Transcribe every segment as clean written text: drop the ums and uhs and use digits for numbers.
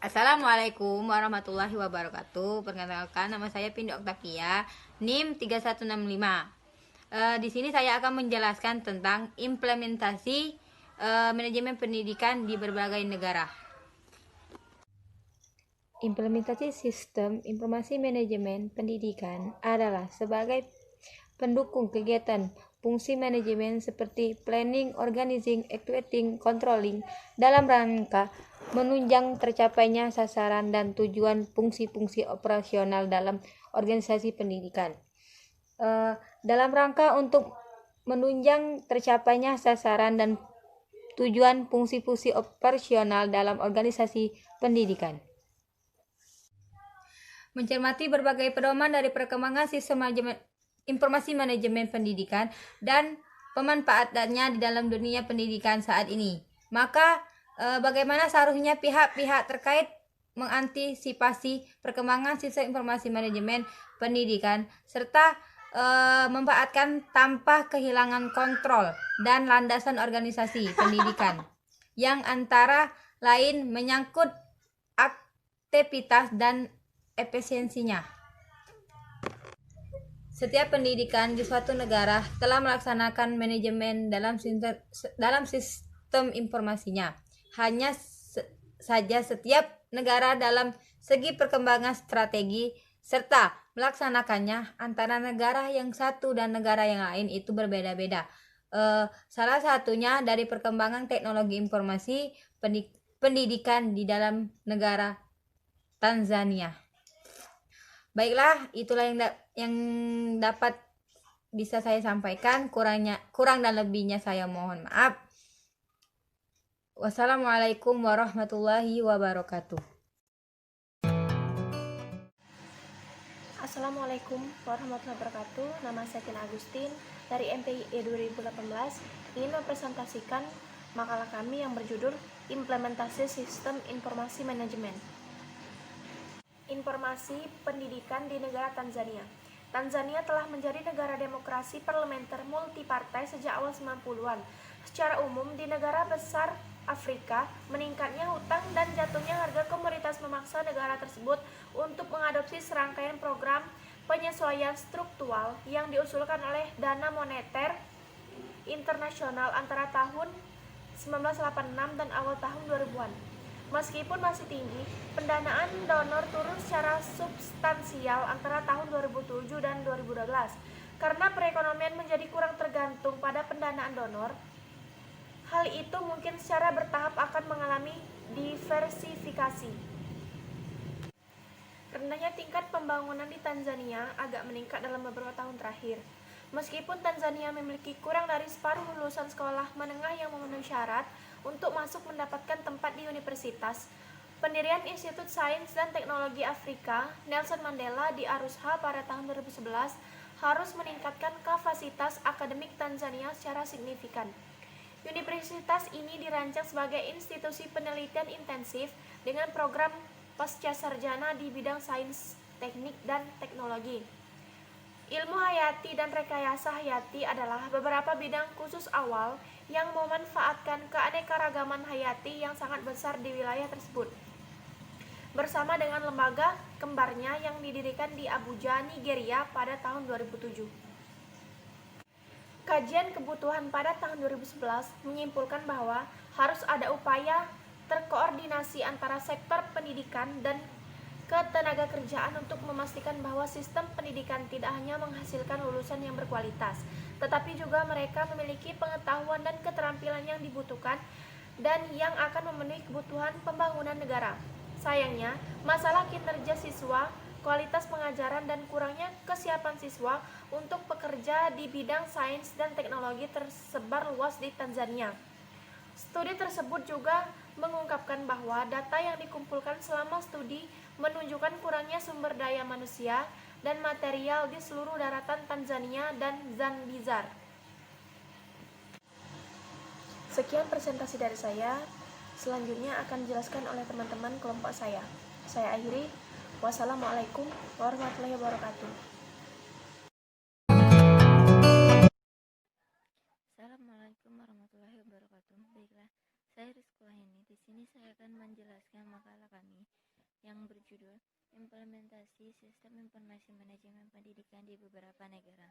Assalamualaikum warahmatullahi wabarakatuh. Perkenalkan, nama saya Pindi Oktavia, NIM 3165. Di sini saya akan menjelaskan tentang implementasi manajemen pendidikan di berbagai negara. Implementasi sistem informasi manajemen pendidikan adalah sebagai pendukung kegiatan fungsi manajemen seperti planning, organizing, activating, controlling dalam rangka menunjang tercapainya sasaran dan tujuan fungsi-fungsi operasional dalam organisasi pendidikan. Dalam rangka untuk menunjang tercapainya sasaran dan tujuan fungsi-fungsi operasional dalam organisasi pendidikan. Mencermati berbagai pedoman dari perkembangan sistem informasi manajemen pendidikan dan pemanfaatannya di dalam dunia pendidikan saat ini. Maka bagaimana seharusnya pihak-pihak terkait mengantisipasi perkembangan sistem informasi manajemen pendidikan serta memanfaatkan tanpa kehilangan kontrol dan landasan organisasi pendidikan yang antara lain menyangkut aktivitas dan efisiensinya. Setiap pendidikan di suatu negara telah melaksanakan manajemen dalam sistem informasinya. Hanya saja setiap negara dalam segi perkembangan strategi serta melaksanakannya antara negara yang satu dan negara yang lain itu berbeda-beda. Salah satunya dari perkembangan teknologi informasi pendidikan di dalam negara Tanzania. Baiklah, itulah yang dapat bisa saya sampaikan. Kurang dan lebihnya saya mohon maaf. Wassalamualaikum warahmatullahi wabarakatuh. Assalamualaikum warahmatullahi wabarakatuh. Nama saya Tina Agustin dari MPIE 2018 ingin mempresentasikan makalah kami yang berjudul Implementasi Sistem Informasi Manajemen. Informasi pendidikan di negara Tanzania. Tanzania telah menjadi negara demokrasi parlementer multipartai sejak awal 90-an. Secara umum, di negara besar Afrika, meningkatnya hutang dan jatuhnya harga komoditas memaksa negara tersebut untuk mengadopsi serangkaian program penyesuaian struktural yang diusulkan oleh Dana Moneter Internasional antara tahun 1986 dan awal tahun 2000-an. Meskipun masih tinggi, pendanaan donor turun secara substansial antara tahun 2007 dan 2012. Karena perekonomian menjadi kurang tergantung pada pendanaan donor, hal itu mungkin secara bertahap akan mengalami diversifikasi. Rendahnya tingkat pembangunan di Tanzania agak meningkat dalam beberapa tahun terakhir. Meskipun Tanzania memiliki kurang dari separuh lulusan sekolah menengah yang memenuhi syarat untuk masuk mendapatkan tempat di universitas, pendirian Institut Sains dan Teknologi Afrika Nelson Mandela di Arusha pada tahun 2011 harus meningkatkan kapasitas akademik Tanzania secara signifikan. Universitas ini dirancang sebagai institusi penelitian intensif dengan program pascasarjana di bidang sains, teknik, dan teknologi. Ilmu hayati dan rekayasa hayati adalah beberapa bidang khusus awal yang memanfaatkan keanekaragaman hayati yang sangat besar di wilayah tersebut. Bersama dengan lembaga kembarnya yang didirikan di Abuja, Nigeria pada tahun 2007. Kajian kebutuhan pada tahun 2011 menyimpulkan bahwa harus ada upaya terkoordinasi antara sektor pendidikan dan ketenagakerjaan untuk memastikan bahwa sistem pendidikan tidak hanya menghasilkan lulusan yang berkualitas, tetapi juga mereka memiliki pengetahuan dan keterampilan yang dibutuhkan dan yang akan memenuhi kebutuhan pembangunan negara. Sayangnya, masalah kinerja siswa, kualitas pengajaran, dan kurangnya kesiapan siswa untuk bekerja di bidang sains dan teknologi tersebar luas di Tanzania. Studi tersebut juga mengungkapkan bahwa data yang dikumpulkan selama studi menunjukkan kurangnya sumber daya manusia dan material di seluruh daratan Tanzania dan Zanzibar. Sekian presentasi dari saya. Selanjutnya akan dijelaskan oleh teman-teman kelompok saya. Saya akhiri. Wassalamualaikum warahmatullahi wabarakatuh. Assalamualaikum warahmatullahi wabarakatuh. Baiklah, Saya Rizkwahini. Di sini saya akan menjelaskan makalah kami yang berjudul Implementasi Sistem Informasi Manajemen Pendidikan di Beberapa Negara.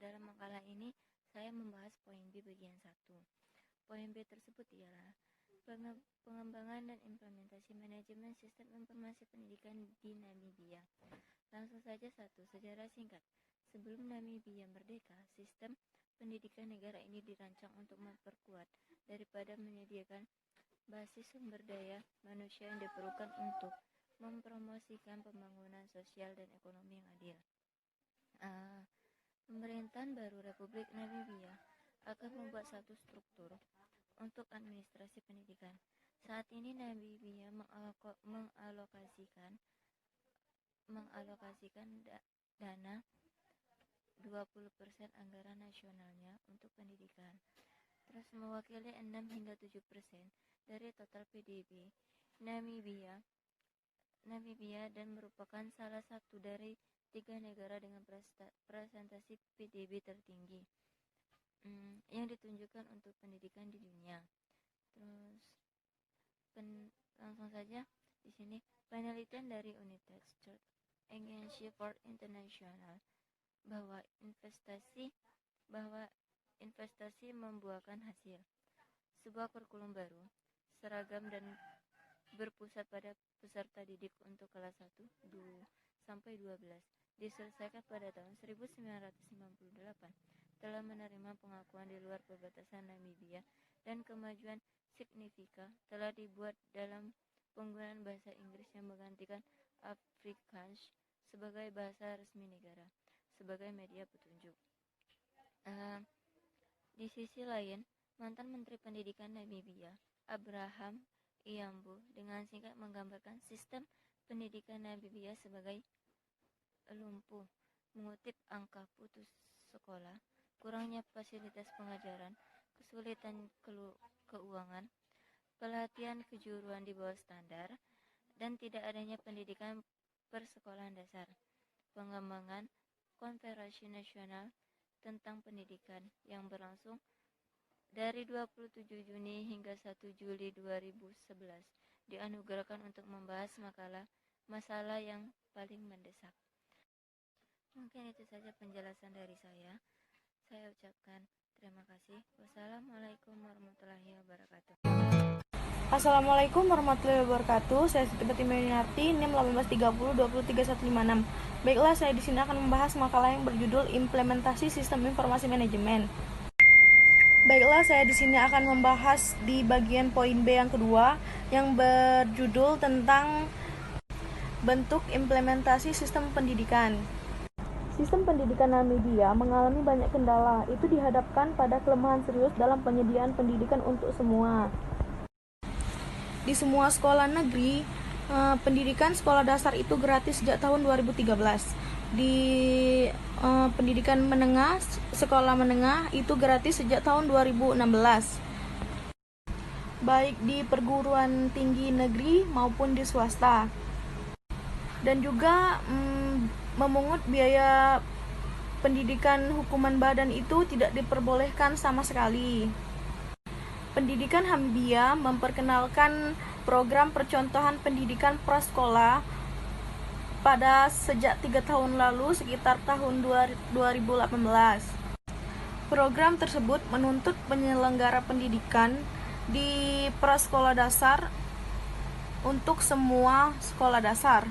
Dalam makalah ini saya membahas poin B bagian 1. Poin B tersebut ialah pengembangan dan implementasi manajemen sistem informasi pendidikan di Namibia. Langsung saja 1. Sejarah singkat. Sebelum Namibia merdeka, sistem pendidikan negara ini dirancang untuk memperkuat daripada menyediakan basis sumber daya manusia yang diperlukan untuk mempromosikan pembangunan sosial dan ekonomi yang adil. Pemerintahan baru Republik Namibia akan membuat satu struktur untuk administrasi pendidikan. Saat ini Namibia mengalokasikan dana 20% anggaran nasionalnya untuk pendidikan, terus mewakili 6 hingga 7% dari total PDB Namibia dan merupakan salah satu dari 3 negara dengan presentasi PDB tertinggi yang ditunjukkan untuk pendidikan di dunia. Terus langsung saja di sini penelitian dari Unitex Church Agency for International bahwa investasi membuahkan hasil. Sebuah kurikulum baru, seragam dan berpusat pada peserta didik untuk kelas 1 sampai 12 diselesaikan pada tahun 1998 telah menerima pengakuan di luar perbatasan Namibia dan kemajuan signifikan telah dibuat dalam penggunaan bahasa Inggris yang menggantikan Afrikaans sebagai bahasa resmi negara sebagai media petunjuk. Di sisi lain, mantan Menteri Pendidikan Namibia, Abraham Iyambu, dengan singkat menggambarkan sistem pendidikan Namibia sebagai lumpuh, mengutip angka putus sekolah, kurangnya fasilitas pengajaran, kesulitan keuangan, pelatihan kejuruan di bawah standar, dan tidak adanya pendidikan persekolahan dasar. Pengembangan Konferensi Nasional tentang Pendidikan yang berlangsung dari 27 Juni hingga 1 Juli 2011 dianugerahkan untuk membahas masalah yang paling mendesak. Mungkin itu saja penjelasan dari saya. Saya ucapkan terima kasih. Wassalamualaikum warahmatullahi wabarakatuh. Assalamualaikum warahmatullahi wabarakatuh. Saya Siti Fatimah-Yuniarti, NIM 1830 23156. Baiklah, saya di sini akan membahas makalah yang berjudul Implementasi Sistem Informasi Manajemen. Baiklah, saya di sini akan membahas di bagian poin B yang kedua yang berjudul tentang bentuk implementasi sistem pendidikan. Sistem pendidikan Namibia mengalami banyak kendala. Itu dihadapkan pada kelemahan serius dalam penyediaan pendidikan untuk semua. Di semua sekolah negeri, pendidikan sekolah dasar itu gratis sejak tahun 2013. Di pendidikan menengah, sekolah menengah itu gratis sejak tahun 2016. Baik di perguruan tinggi negeri maupun di swasta. Dan juga memungut biaya pendidikan hukuman badan itu tidak diperbolehkan sama sekali. Pendidikan Namibia memperkenalkan program percontohan pendidikan prasekolah pada sejak 3 tahun lalu sekitar tahun 2018. Program tersebut menuntut penyelenggara pendidikan di prasekolah dasar untuk semua sekolah dasar.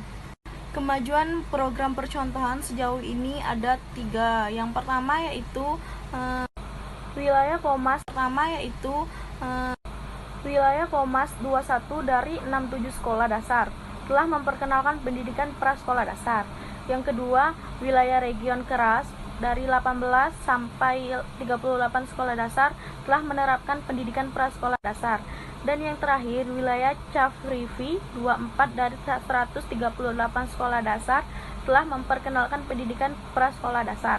Kemajuan program percontohan sejauh ini ada 3. Yang pertama yaitu wilayah Komas 21 dari 67 sekolah dasar telah memperkenalkan pendidikan prasekolah dasar. Yang kedua, wilayah region Keras dari 18 sampai 38 sekolah dasar telah menerapkan pendidikan prasekolah dasar. Dan yang terakhir, wilayah Chafrivi 24 dari 138 sekolah dasar telah memperkenalkan pendidikan prasekolah dasar.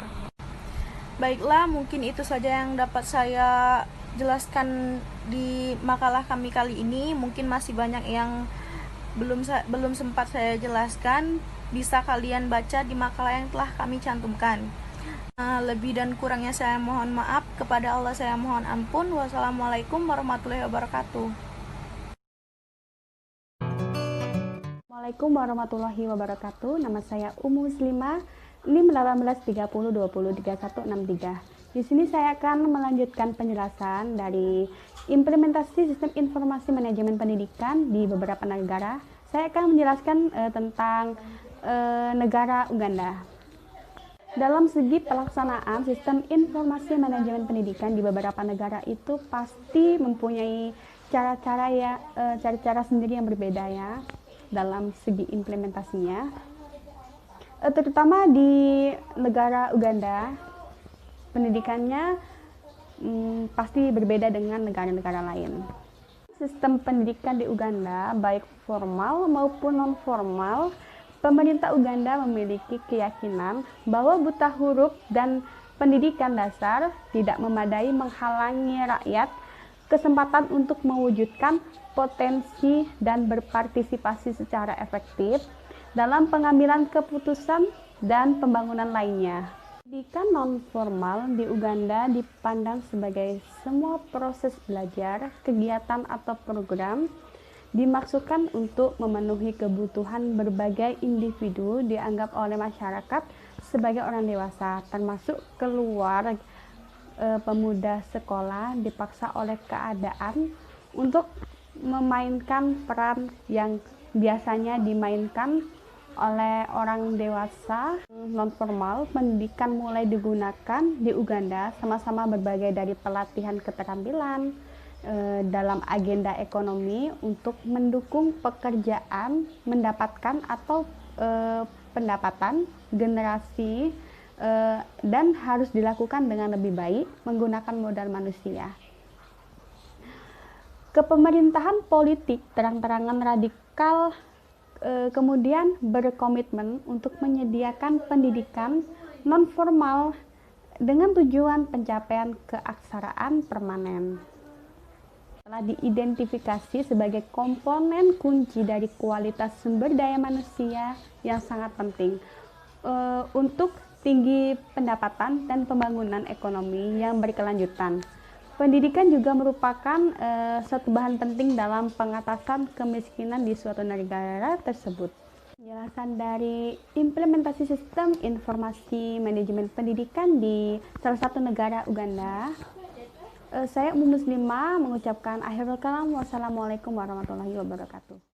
Baiklah, mungkin itu saja yang dapat saya jelaskan di makalah kami kali ini. Mungkin masih banyak yang belum sempat saya jelaskan. Bisa kalian baca di makalah yang telah kami cantumkan. Lebih dan kurangnya saya mohon maaf. Kepada Allah saya mohon ampun. Wassalamualaikum warahmatullahi wabarakatuh. Assalamualaikum warahmatullahi wabarakatuh. Nama saya Muslimah, NIM 1830203163. Di sini saya akan melanjutkan penjelasan dari implementasi sistem informasi manajemen pendidikan di beberapa negara. Saya akan menjelaskan tentang negara Uganda. Dalam segi pelaksanaan sistem informasi manajemen pendidikan di beberapa negara itu pasti mempunyai cara-cara sendiri yang berbeda ya dalam segi implementasinya. Terutama di negara Uganda, pendidikannya pasti berbeda dengan negara-negara lain. Sistem pendidikan di Uganda, baik formal maupun non-formal, pemerintah Uganda memiliki keyakinan bahwa buta huruf dan pendidikan dasar tidak memadai menghalangi rakyat kesempatan untuk mewujudkan potensi dan berpartisipasi secara efektif dalam pengambilan keputusan dan pembangunan lainnya. Pendidikan non-formal di Uganda dipandang sebagai semua proses belajar, kegiatan atau program dimaksudkan untuk memenuhi kebutuhan berbagai individu dianggap oleh masyarakat sebagai orang dewasa, termasuk keluar pemuda sekolah dipaksa oleh keadaan untuk memainkan peran yang biasanya dimainkan oleh orang dewasa. Non-formal pendidikan mulai digunakan di Uganda sama-sama berbagai dari pelatihan keterampilan dalam agenda ekonomi untuk mendukung pekerjaan, mendapatkan atau pendapatan generasi dan harus dilakukan dengan lebih baik menggunakan modal manusia. Kepemerintahan politik terang-terangan radikal kemudian berkomitmen untuk menyediakan pendidikan non-formal dengan tujuan pencapaian keaksaraan permanen. Telah diidentifikasi sebagai komponen kunci dari kualitas sumber daya manusia yang sangat penting untuk tinggi pendapatan dan pembangunan ekonomi yang berkelanjutan. Pendidikan juga merupakan suatu bahan penting dalam pengatasan kemiskinan di suatu negara tersebut. Penjelasan dari implementasi sistem informasi manajemen pendidikan di salah satu negara Uganda. Saya Muslimah mengucapkan akhirul kalam. Wassalamualaikum warahmatullahi wabarakatuh.